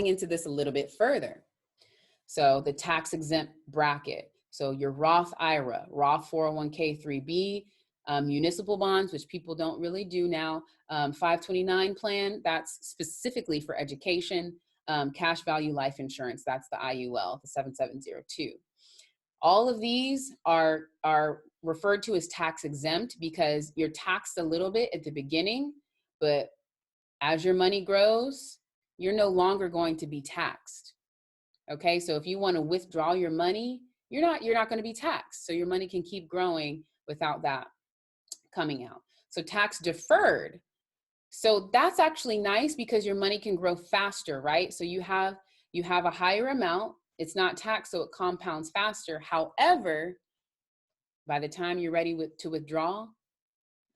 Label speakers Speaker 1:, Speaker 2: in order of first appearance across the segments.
Speaker 1: going into this a little bit further. So the tax exempt bracket. So your Roth IRA, Roth 401k 3B, municipal bonds, which people don't really do now, 529 plan, that's specifically for education, cash value life insurance, that's the IUL, the 7702. All of these are referred to as tax exempt because you're taxed a little bit at the beginning, but as your money grows, you're no longer going to be taxed. Okay, so if you want to withdraw your money, you're not going to be taxed. So your money can keep growing without that coming out. So tax deferred. So that's actually nice because your money can grow faster, right? So you have a higher amount. It's not taxed, so it compounds faster. However, by the time you're ready to withdraw,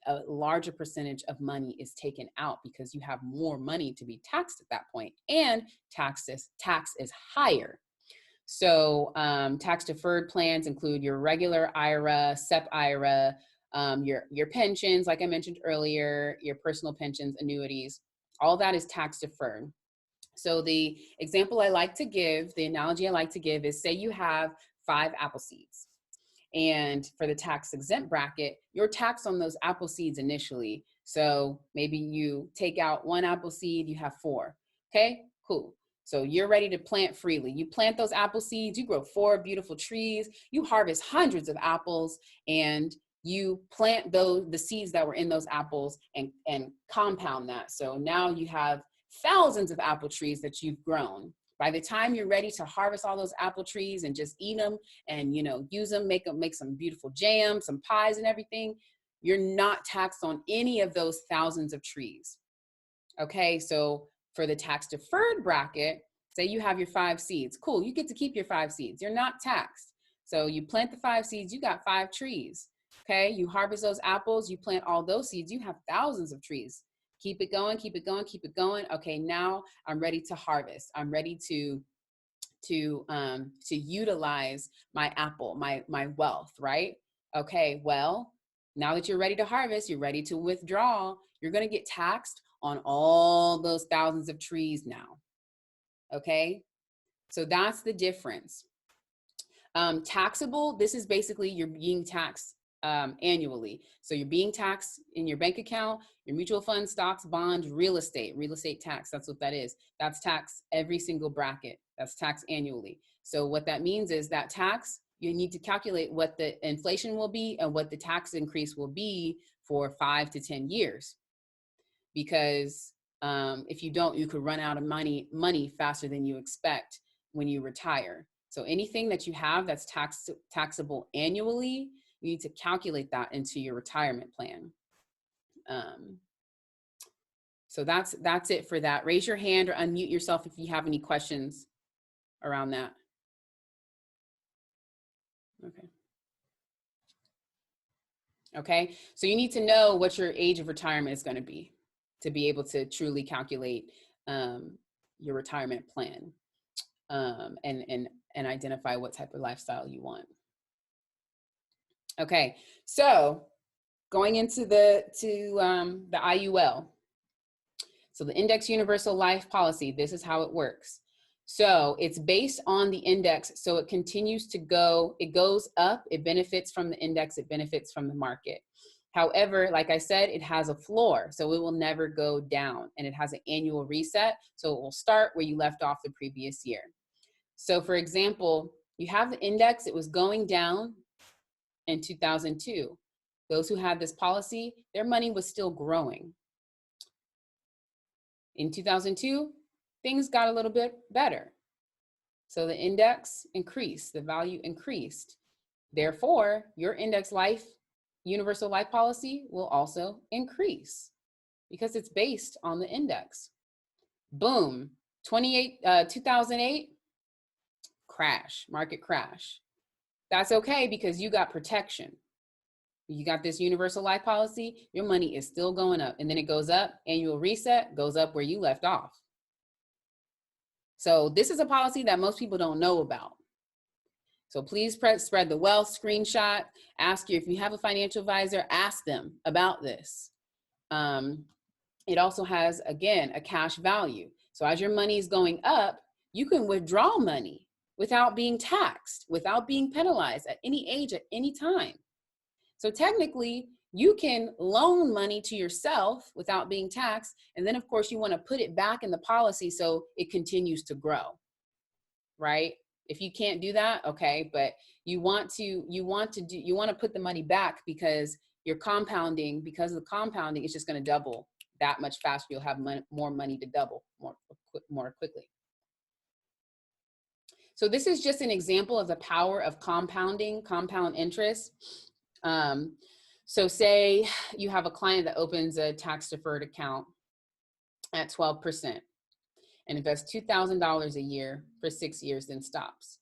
Speaker 1: a larger percentage of money is taken out because you have more money to be taxed at that point, and tax is higher. So tax deferred plans include your regular IRA, SEP IRA, your pensions, like I mentioned earlier, your personal pensions, annuities, all that is tax deferred. So the example I like to give, the analogy I like to give is, say you have 5 apple seeds. And for the tax exempt bracket, you're taxed on those apple seeds initially. So maybe you take out 1 apple seed, you have 4. Okay, cool. So you're ready to plant freely. You plant those apple seeds, you grow 4 beautiful trees, you harvest hundreds of apples, and you plant the seeds that were in those apples and compound that. So now you have thousands of apple trees that you've grown. By the time you're ready to harvest all those apple trees and just eat them and, use them, make some beautiful jam, some pies and everything, you're not taxed on any of those thousands of trees. Okay, so for the tax deferred bracket, say you have your 5 seeds. Cool, you get to keep your 5 seeds. You're not taxed. So you plant the 5 seeds, you got 5 trees. Okay, you harvest those apples, you plant all those seeds, you have thousands of trees. Keep it going, keep it going, keep it going. Okay, now I'm ready to harvest. I'm ready to utilize my apple, my wealth, right? Okay, well, now that you're ready to harvest, you're ready to withdraw, you're gonna get taxed on all those thousands of trees now. Okay, so that's the difference. Taxable, this is basically you're being taxed annually. So you're being taxed in your bank account, your mutual funds, stocks, bonds, real estate tax. That's what that is. That's tax every single bracket. That's tax annually. So what that means is that tax, you need to calculate what the inflation will be and what the tax increase will be for 5 to 10 years. Because if you don't, you could run out of money faster than you expect when you retire. So anything that you have that's taxable annually, you need to calculate that into your retirement plan. So that's it for that. Raise your hand or unmute yourself if you have any questions around that. Okay, so you need to know what your age of retirement is going to be able to truly calculate your retirement plan and identify what type of lifestyle you want. Okay, so going into the IUL. So the Index Universal Life Policy, this is how it works. So it's based on the index, so it continues to go, it goes up, it benefits from the index, it benefits from the market. However, like I said, it has a floor, so it will never go down, and it has an annual reset, so it will start where you left off the previous year. So for example, you have the index, it was going down in 2002. Those who had this policy, their money was still growing. In 2002, things got a little bit better. So the index increased, the value increased. Therefore, your index universal life policy will also increase because it's based on the index. Boom, 2008, crash, market crash. That's okay because you got protection. You got this universal life policy, your money is still going up, and then it goes up, annual reset, goes up where you left off. So this is a policy that most people don't know about. So please spread the wealth, screenshot, ask you if you have a financial advisor, ask them about this. It also has, again, a cash value. So as your money is going up, you can withdraw money without being taxed, without being penalized at any age, at any time. So technically, you can loan money to yourself without being taxed. And then of course you want to put it back in the policy so it continues to grow, right? If you can't do that, okay, but you want to put the money back because you're compounding. Because of the compounding, it's just going to double that much faster. You'll have more money to double more quickly. So this is just an example of the power of compounding, compound interest. So say you have a client that opens a tax deferred account at 12% and invests $2,000 a year for 6 years, then stops.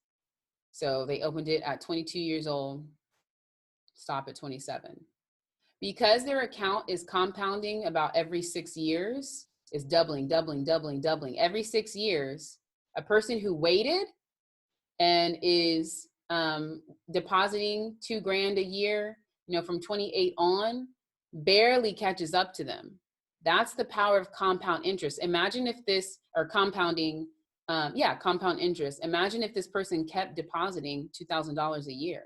Speaker 1: So they opened it at 22 years old, stop at 27. Because their account is compounding about every 6 years, is doubling. Every 6 years, a person who waited and is depositing $2,000 a year, from 28 on, barely catches up to them. That's the power of compound interest. Imagine if this, or compounding, compound interest. Imagine if this person kept depositing $2,000 a year.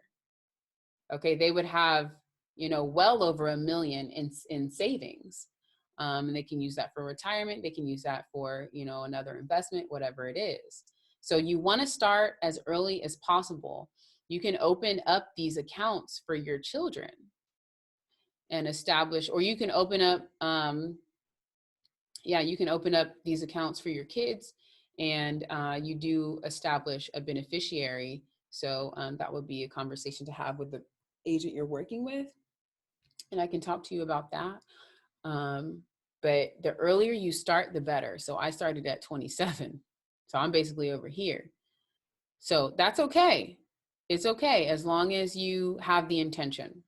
Speaker 1: Okay, they would have, well over $1 million in savings. And they can use that for retirement. They can use that for, another investment, whatever it is. So you want to start as early as possible. You can open up these accounts for your children and establish, or you can open up, you can open up these accounts for your kids, and you do establish a beneficiary. So that would be a conversation to have with the agent you're working with, and I can talk to you about that. But the earlier you start, the better. So I started at 27. So I'm basically over here. So that's okay. It's okay as long as you have the intention.